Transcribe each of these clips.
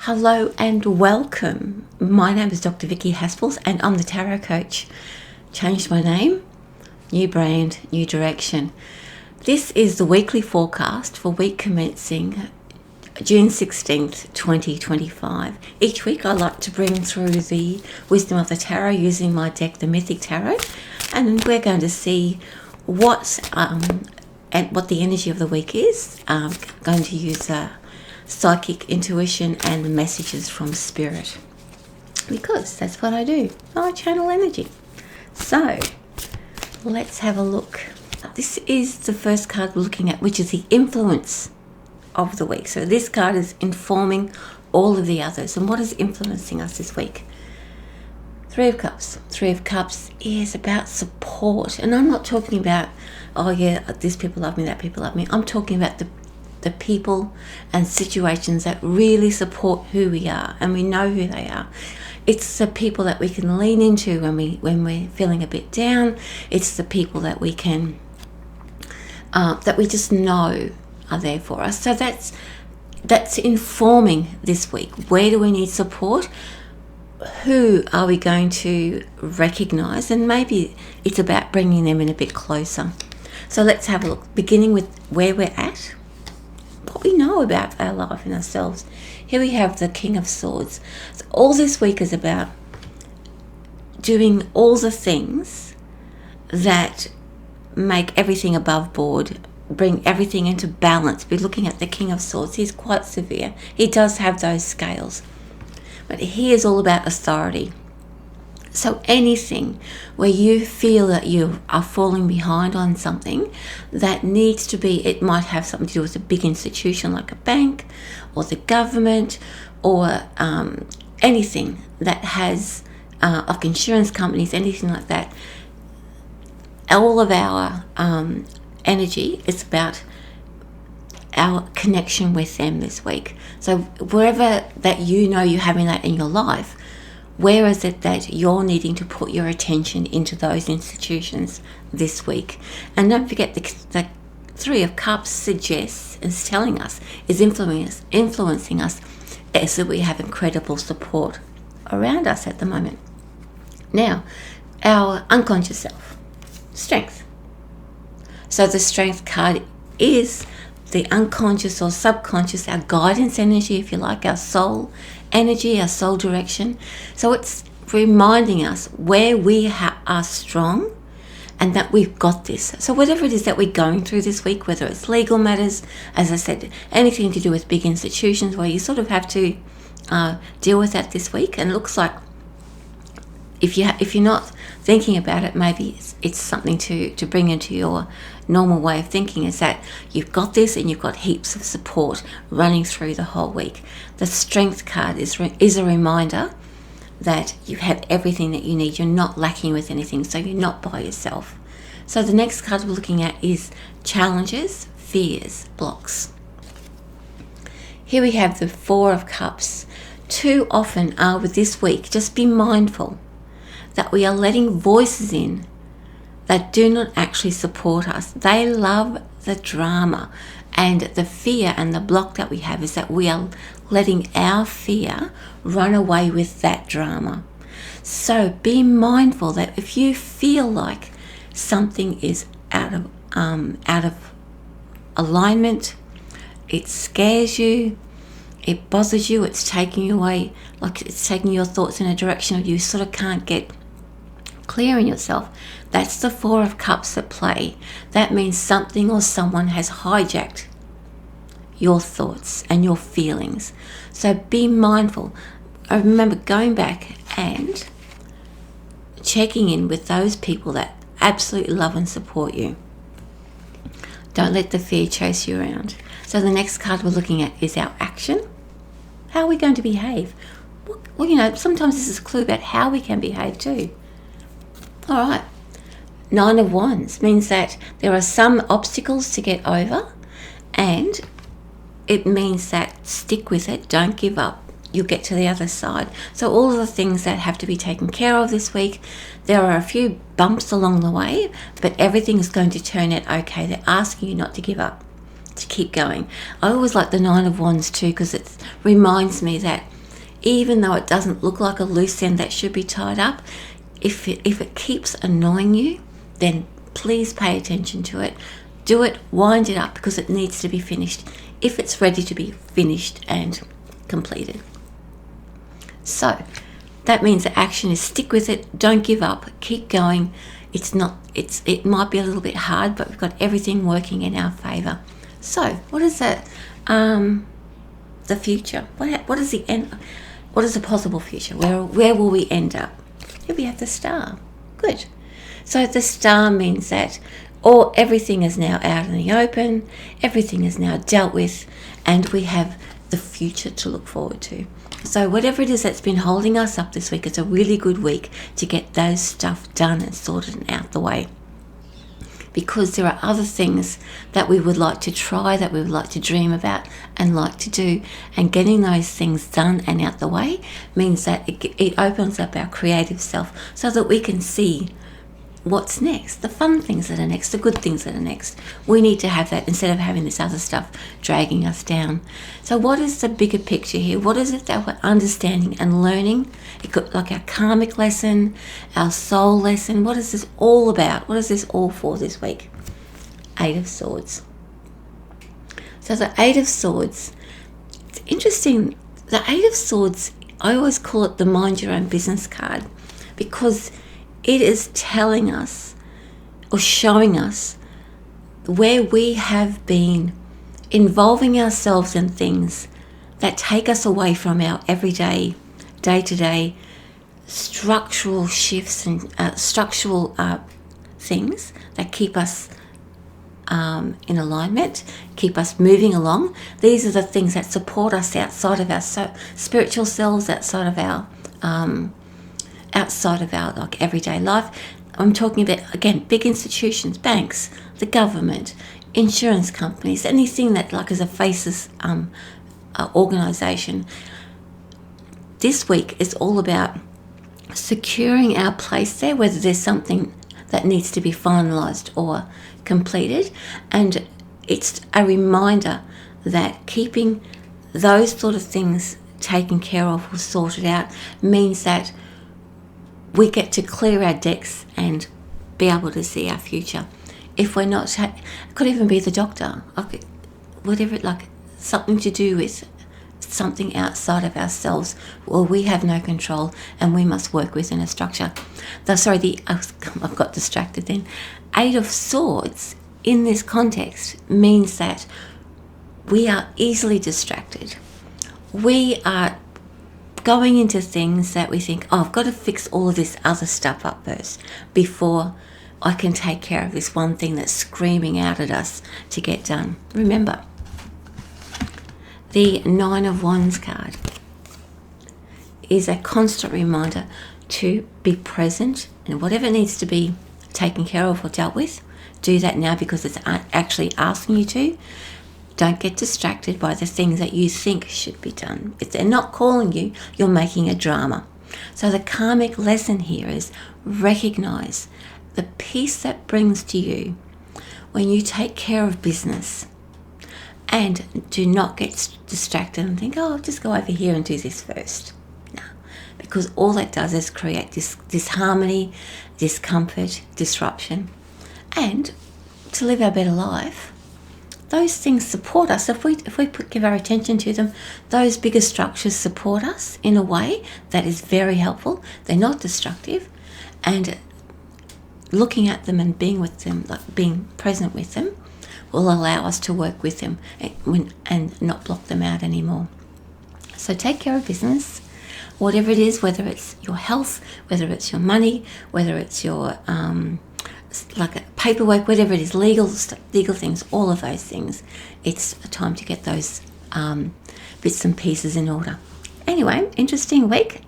Hello and welcome. My name is Dr. Vicki Haspels and I'm the Tarot Coach. Changed my name, new brand, new direction. This is the weekly forecast for week commencing June 16th, 2025. Each week I like to bring through the wisdom of the tarot using my deck, the Mythic Tarot, and we're going to see what the energy of the week is. I'm going to use psychic intuition and the messages from spirit, because that's what I do. I channel energy. So let's have a look. This is the first card we're looking at, which is the influence of the week. So this card is informing all of the others. And what is influencing us this week? Three of Cups. Three of Cups is about support. And I'm not talking about, oh yeah, these people love me, that people love me. I'm talking about the people and situations that really support who we are, and we know who they are. It's the people that we can lean into when we're feeling a bit down. It's the people that we can that we just know are there for us. So that's informing this week. Where do we need support? Who are we going to recognize? And maybe it's about bringing them in a bit closer. So let's have a look, beginning with where we're at, what we know about our life and ourselves. Here we have the King of Swords. So all this week is about doing all the things that make everything above board, bring everything into balance. Be looking at the King of Swords. He's quite severe. He does have those scales, but he is all about authority. So anything where you feel that you are falling behind on something that needs to be, it might have something to do with a big institution like a bank or the government, or anything that has, like insurance companies, anything like that. All of our energy is about our connection with them this week. So wherever that you know you're having that in your life, where is it that you're needing to put your attention into those institutions this week? And don't forget, the Three of Cups suggests, is telling us, is influencing us, is that we have incredible support around us at the moment. Now, our unconscious self, strength. So the Strength card is the unconscious or subconscious, our guidance energy, if you like, our soul energy, our soul direction. So it's reminding us where we are strong and that we've got this. So whatever it is that we're going through this week, whether it's legal matters, as I said, anything to do with big institutions where you sort of have to deal with that this week. And it looks like if you're not thinking about it, maybe it's something to bring into your normal way of thinking, is that you've got this and you've got heaps of support running through the whole week. The Strength card is a reminder that you have everything that you need. You're not lacking with anything, so you're not by yourself. So the next card we're looking at is challenges, fears, blocks. Here we have the Four of Cups. Too often with this week, just be mindful that we are letting voices in that do not actually support us. They love the drama, and the fear and the block that we have is that we are letting our fear run away with that drama. So be mindful that if you feel like something is out of alignment, it scares you, it bothers you, it's taking you away, like it's taking your thoughts in a direction you sort of can't get clear in yourself, that's the Four of Cups at play. That means something or someone has hijacked your thoughts and your feelings. So be mindful. I remember going back and checking in with those people that absolutely love and support you. Don't let the fear chase you around. So the next card we're looking at is our action. How are we going to behave? Well, sometimes this is a clue about how we can behave too. All right. Nine of Wands means that there are some obstacles to get over, and it means that stick with it, don't give up. You'll get to the other side. So all of the things that have to be taken care of this week, there are a few bumps along the way, but everything is going to turn out okay. They're asking you not to give up, to keep going. I always like the Nine of Wands too, because it reminds me that even though it doesn't look like a loose end that should be tied up, if it keeps annoying you, then please pay attention to it. Do it, wind it up, because it needs to be finished if it's ready to be finished and completed. So that means the action is stick with it, don't give up, keep going. It might be a little bit hard, but we've got everything working in our favour. So what is that? The future. What is the end? What is the possible future? Where will we end up? Here we have the star. Good. So the star means that everything is now out in the open, everything is now dealt with, and we have the future to look forward to. So whatever it is that's been holding us up this week, it's a really good week to get those stuff done and sorted and out the way. Because there are other things that we would like to try, that we would like to dream about and like to do. And getting those things done and out the way means that it opens up our creative self so that we can see what's next, the fun things that are next, the good things that are next. We need to have that instead of having this other stuff dragging us down. So what is the bigger picture here? What is it that we're understanding and learning? It could, like our karmic lesson, our soul lesson. What is this all about? What is this all for this week? Eight of Swords. So the Eight of Swords, it's interesting. The Eight of Swords, I always call it the mind your own business card, because it is telling us or showing us where we have been involving ourselves in things that take us away from our everyday, day-to-day structural shifts and structural things that keep us in alignment, keep us moving along. These are the things that support us outside of our spiritual selves, outside of our like everyday life. I'm talking about, again, big institutions, banks, the government, insurance companies, anything that like is a faceless organisation. This week is all about securing our place there, whether there's something that needs to be finalised or completed. And it's a reminder that keeping those sort of things taken care of or sorted out means that we get to clear our decks and be able to see our future. If we're not, it could even be the doctor, whatever, like something to do with something outside of ourselves, or we have no control and we must work within a structure. I've got distracted then. Eight of Swords in this context means that we are easily distracted. We are going into things that we think, I've got to fix all of this other stuff up first before I can take care of this one thing that's screaming out at us to get done. Remember, the Nine of Wands card is a constant reminder to be present, and whatever needs to be taken care of or dealt with, do that now, because it's actually asking you to. Don't get distracted by the things that you think should be done. If they're not calling you, you're making a drama. So the karmic lesson here is recognize the peace that brings to you when you take care of business, and do not get distracted and think, I'll just go over here and do this first. No, because all that does is create disharmony, discomfort, disruption. And to live our better life, those things support us. If we give our attention to them, those bigger structures support us in a way that is very helpful. They're not destructive, and looking at them and being with them, like being present with them, will allow us to work with them and not block them out anymore. So take care of business, whatever it is, whether it's your health, whether it's your money, whether it's your like paperwork, whatever it is, legal things, all of those things. It's a time to get those bits and pieces in order. Anyway, interesting week.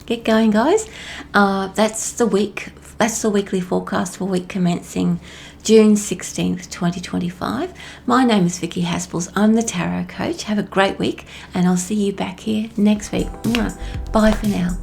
Get going, guys. That's the week. That's the weekly forecast for week commencing June 16th, 2025. My name is Vicki Haspels. I'm the Tarot Coach. Have a great week, and I'll see you back here next week. Bye for now.